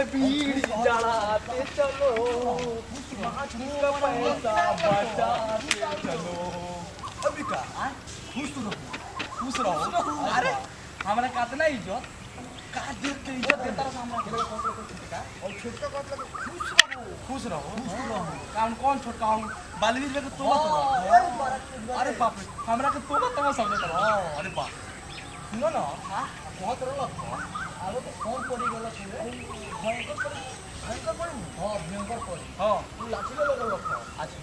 में भीड़ जलाते चलो, माटी का पैसा बचाते चलो। अभी का खुश रहो। अरे हमारा कितना इज्जत का देख के इज्जत देता रहा हमरा के और छोटका बात लगे खुश रहो काम कौन छोटका हम बालवीर में तो अरे बाप रे हमरा के तोला तमा समझत रहो। अरे बाप सुनो ना हां बहुत रहो आरो तो फोन पड़ी गेला छे भयंकर पड़ी हां भयंकर पड़ी हां तू लाठी ले रहो अच्छा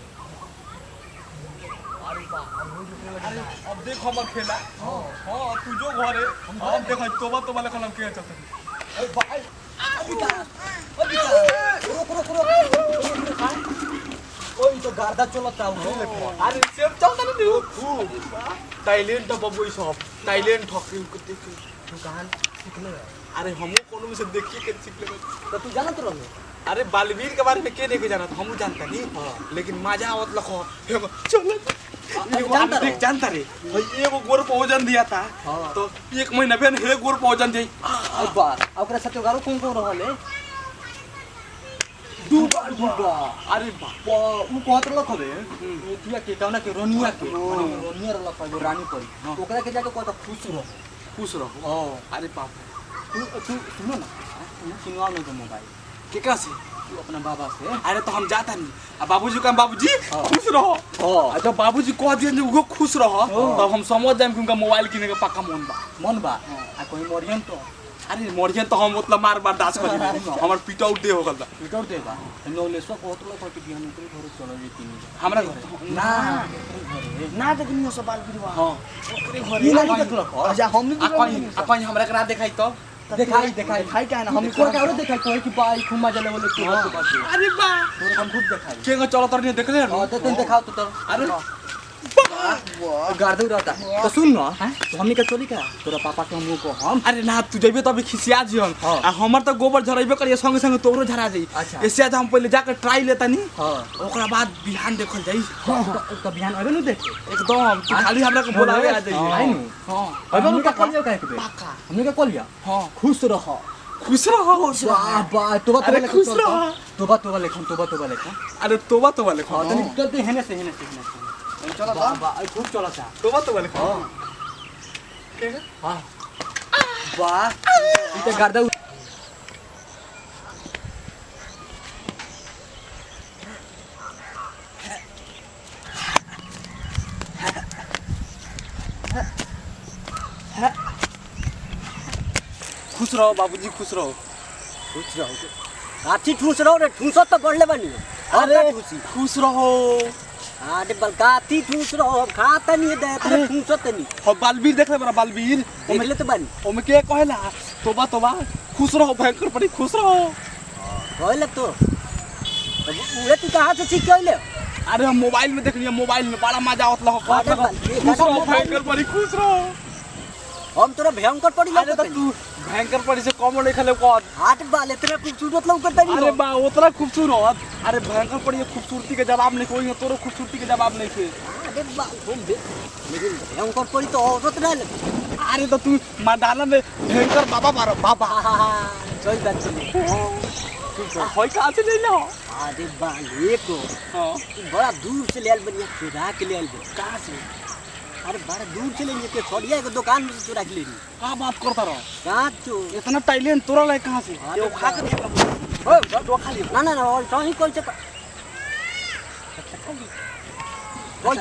अरे बाप अरे अब देख हमर खेला हां हां तू जो घरे हम देख तोबा तोबा ले कलम के चलते अरे भाई रुक ओई तो गार्दा चलता उठे ले अरे सेम चलता नहीं तू टाइलेंट बबू सब टाइलेंट ठकिल को देख तू कहां सीख ले अरे हमहु कोनो में से देख के सीख ले तो तू जानत रहो अरे बालवीर के बारे में के देखे जाना हमहु जानता नहीं लेकिन मजा आवत लखो चलो जानता रे एगो गोर पहुंचन दिया था तो एक महीना बेन हे गोर पहुंचन जाई बा ओकरा साथे गारो कौन रहले दुबा अरे बा उ कहत लख रे एथिया के कौना के रोनिया लख गो रानी पड़ी ओकरा के जाके कहत खुश रहो अरे बाप तू सुनो ना तू सुनवा न मोबाइल केकरा से तू अपना बाबा से अरे तो हम जाता नहीं अब बाबूजी का बाबूजी खुश रहो अच्छा बाबूजी कह दिए वो खुश रहो तब हम समझ जाए कि उनका मोबाइल किने का पक्का मन बा आ कोई मरियन तो अरे मरियन तो हम मतलब मार बर्दाश्त कर हमर पिटआउट दे हो गल पिटआउट दे बा नौलेसवा कहत लो कि बिहान ओकरे घर चलो जे तीन हमरा घर ना देखनी सब बाल गिरवा हां ओकरे घर ना देखलो अच्छा हम भी अपन हमरा करा देखाई तो दिखाई क्या ना हम को का और दिखाई कोई कि बाई खुमा जले बोले तू अरे बा तोरे हम खुद दिखाई केगा चलो तर नहीं देख ले हां तो दिखाओ तो अरे गार्ड रहता तो सुन ना तो हमनी के चली का तोरा पापा के हमहु को हम अरे ना तू जइबे तभी खिसिया जी हम आ हमर तो गोबर झरइबे करिए संगे संगे तोरो झरा जाई ऐसे आज हम पहले जाकर ट्राई लेता नहीं ओकरा बाद बिहान देखल जाई तो बिहान आबे न देखे एकदम तू खाली हमरा के बोलावे आ जाई आई नु हां अबे का कॉल लिया काहे के पक्का हमनी के कॉल लिया हां खुश रहो वाह तोबा लेखन अरे तोबा लेखन हां तनी तो हेने से चलो वाह खूब चला था तोबा लेखन हां वाह ई तो गार्दा खुश रहो बाबूजी खुश रहो काठी ठूस रहो रे ठूसो तो बढ़ले बनी अरे खुश रहो अरे बलकाती ठूस रहो खाता नहीं दे तो ठूसो तनी हो बालवीर देख ले बड़ा बालवीर ओमेले तो बनी ओमे के कहला तोबा खुश रहो भयंकर पड़ी खुश रहो कहले तो उहे तू कहां से सीख कहले अरे हम मोबाइल में देख लिया मोबाइल में बड़ा मजा आवत लहो खुश रहो भयंकर पड़ी खुश रहो हम तोरा भयंकर पड़ी अरे तो तू भयंकर पड़ी से कम नहीं खेले कौन हाथ बाल इतना खूबसूरत लग करता नहीं अरे बा उतना खूबसूरत अरे भयंकर पड़ी खूबसूरती के जवाब नहीं कोई तोरो खूबसूरती के जवाब नहीं थे अरे बा लेकिन भयंकर पड़ी तो औरत ना लगे अरे तो तू मैदान में भयंकर बाबा मारो बाबा सही बात है होई कहां से ले लो अरे बा लेको हां बड़ा दूर से ले आल बनिया चुरा के ले आल कहां से अरे बड़ा दूर से लेंगे के छोड़िया के दुकान में से चुरा के ले ली का बात करता रहो कहां तो इतना टैलेंट तोरा ले कहां से ये खा के ओए दो खा लियो ना और कहीं कौन से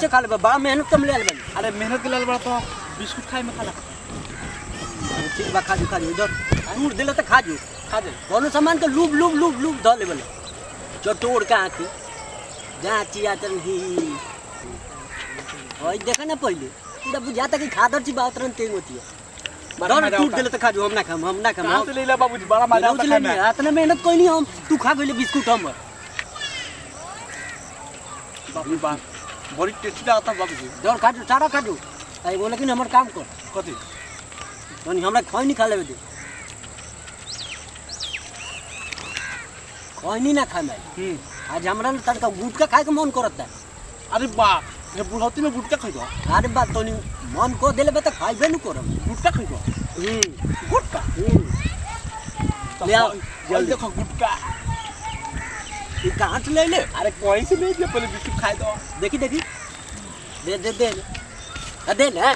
खा ले बड़ा मेहनत कम ले आल बनी अरे मेहनत के लेल बड़ा तो बिस्कुट खाए में खाला ठीक बा खा इधर दूर दिले तो खा दे कोनो सामान के लूब ध लेबल चटोड़ का आके जाचिया तनही ओए देखा ना पहले पूरा बुझाता कि खादर ची बात रन तेज होती है डर टूट दिले तो खा जो हम ना खाम कहां से ले ले बाबूजी बड़ा मजा आता है इतना मेहनत कोई नहीं हम तू खा गइले बिस्कुट हमर बाबू बा बड़ी टेस्टी आता बाबूजी डर खा जो सारा खा जो आई बोले कि हमर काम कर कथि तनी हमरा खई नहीं खा लेबे दे खई नहीं ना खाना आज हमरा न तड़का गुटका खाए के मन करत है अरे बा ये बुढ़ौती में गुटका खइबो अरे बात तो नहीं मन को देले बे तो खाइबे न करम गुटका खइबो गुटका ले आओ जल्दी जल्दी देखो गुटका। ये कहाँ से ले ले अरे कोई से ले ले, पहले बिस्कुट खाए दो। देखी देखी दे दे दे दे ना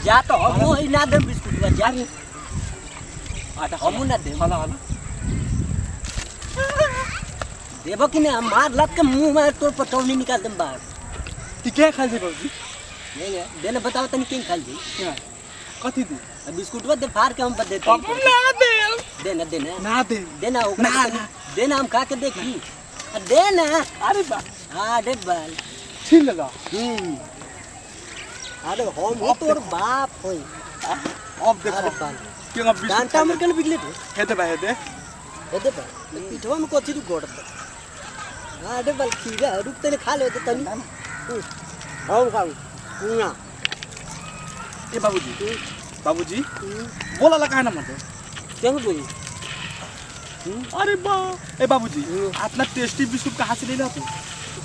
जा तो हम ही ना दे बिस्कुट बा जा आटा हम ना दे खाना खाना। देबो कि नहीं मार लत के मुंह में तोर पटौनी निकाल दम बाहर ती क्या खा दे बाबूजी? नहीं देना बताओ तनी किंग खाल जी क्या कथी दी? बिस्कुट दे फाड़ के हम बदे अब ना दे देना देना ना दे देना ना, ना। देना हम खा के देखी देना अरे बा हाँ दे बाल छीन ले लो। अरे हम तोर बाप होई अब देखो अरे बाल क्यों बिस्कुट डांटा मर के बिगले थे हेदे बा हेदे दे बाल पीठवा में कोची तू गोड़ हाँ दे बाल खीरा रुक तने खा ले तो तनी हम खाऊ ना ए बाबूजी बाबूजी बोला लगा ना मत। क्यों बोली अरे बा ए बाबूजी अपना टेस्टी बिस्कुट कहाँ से ले ला तू?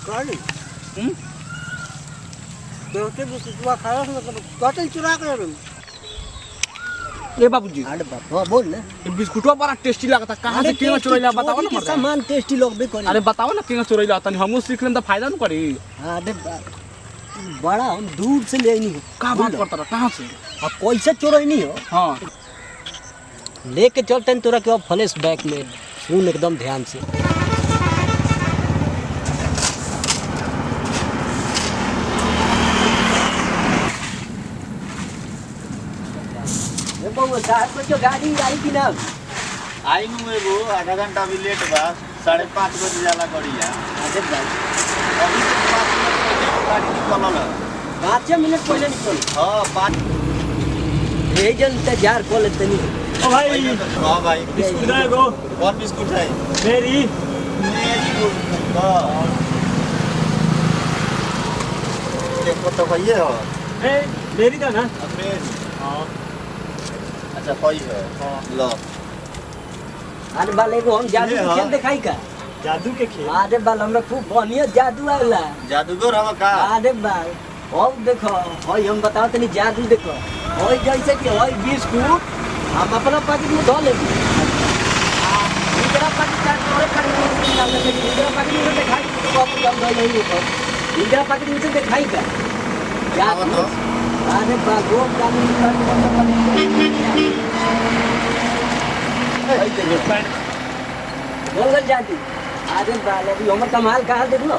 कर ली बेवटे बिस्कुट खाया मतलब कटल चुरा कर ए बाबूजी अरे बाप बोल ना ये बिस्कुटवा बड़ा टेस्टी लगता, कहाँ से केना चुरैला बताओ ना मर्द। सामान टेस्टी लोग भी करे अरे बताओ ना केना चुरैला, तनी हमहू सीख लेम त फायदा न करी। अरे बड़ा हम दूर से ले नहीं का बात करता रहा, कहाँ से? अब कैसे चोरई नहीं हो हाँ लेके चलते तोरा के फ्लैश बैक में सुन एकदम ध्यान से बहु साहब को जो गाड़ी आई कि ना आई नु एगो आधा घंटा भी लेट बा, 5:30 बजे जाला गड़िया। अरे भाई अभी से 5 मिनट पहले गाड़ी निकलल है। 5 मिनट पहले निकल हाँ 5 ये जन इंतजार कर लेते नहीं ओ भाई हाँ भाई बिस्कुट है गो कौन बिस्कुट है? मेरी हाँ देखो तो भैया हो मेरी का ना। अपने हाँ अच्छा कोई है लो अरे बाल एगो हम जादू के खेल दिखाई का जादू के खेल। अरे बाल हमरा खूब बढ़िया जादू आवेला जादूगर हवा का? अरे बाल अब देखो होय हम बताओ तनी जादू देखो होय जैसे कि होय बिस्कुट हम अपना पैकेट में धो लेते इधर पैकेट का तोरे कर निकाल लेते इधर पैकेट में दिखाई तो आप हम धो लेंगे तो इधर पैकेट में से दिखाई का जादू अरे बाल वो जादू बोल जादू अरे बाल अभी हमर कमाल कहाँ देख लो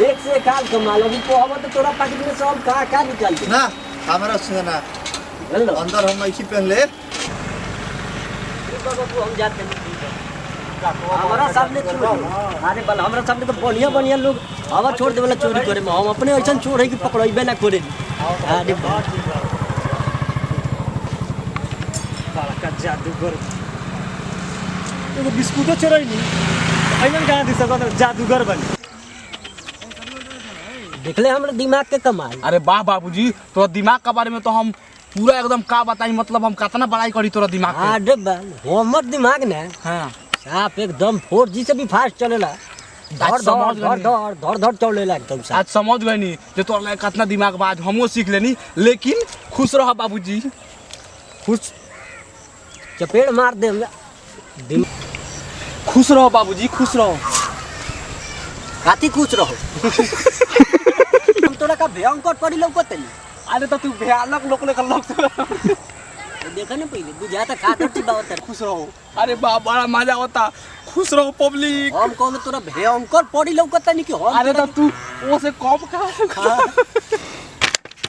एक से काल कमाल अभी को हम तो तोरा पैकेट में सब का निकालते ना हमारा सुना हेलो अंदर हम ऐसी पहले हम जाते हमारा सामने चोरी अरे बल हमारा सामने तो बढ़िया बढ़िया लोग हवा छोड़ देवला चोरी करे में हम अपने ऐसा चोर है कि पकड़बे ना करे अरे बड़ा का जादूगर एगो बिस्कुटो चोरई नहीं ऐमन कहाँ दिख सकत जादूगर बनी। देखले हमरा दिमाग के कमाल अरे वाह बाबूजी, तोरा दिमाग के बारे में तो हम पूरा एकदम का बताई, मतलब हम कितना बड़ाई करी तोरा दिमाग के। अरे बल हमर दिमाग ना हाँ साफ एकदम 4G से भी फास्ट चलेला धड़ चलेला एकदम साफ आज समझ गए नी जे तोरा लायक कितना दिमाग बा, आज हमो सीख लेनी। लेकिन खुश रह बाबूजी, खुश चपेड़ मार दे हमरा खुश रहो बाबूजी, खुश रहो। काती खुश रहो हम तोरा का भयंकर पड़ी लौकतली अरे तो तू भयानक लोग लेकर लोग देखा ना पहले बुझाता खातर थी बावतर खुश रहो। अरे बा बड़ा मजा होता, खुश रहो पब्लिक। हम कौन तोरा भयंकर पड़ी लौकतनी कि हम अरे तो तू वो से कम का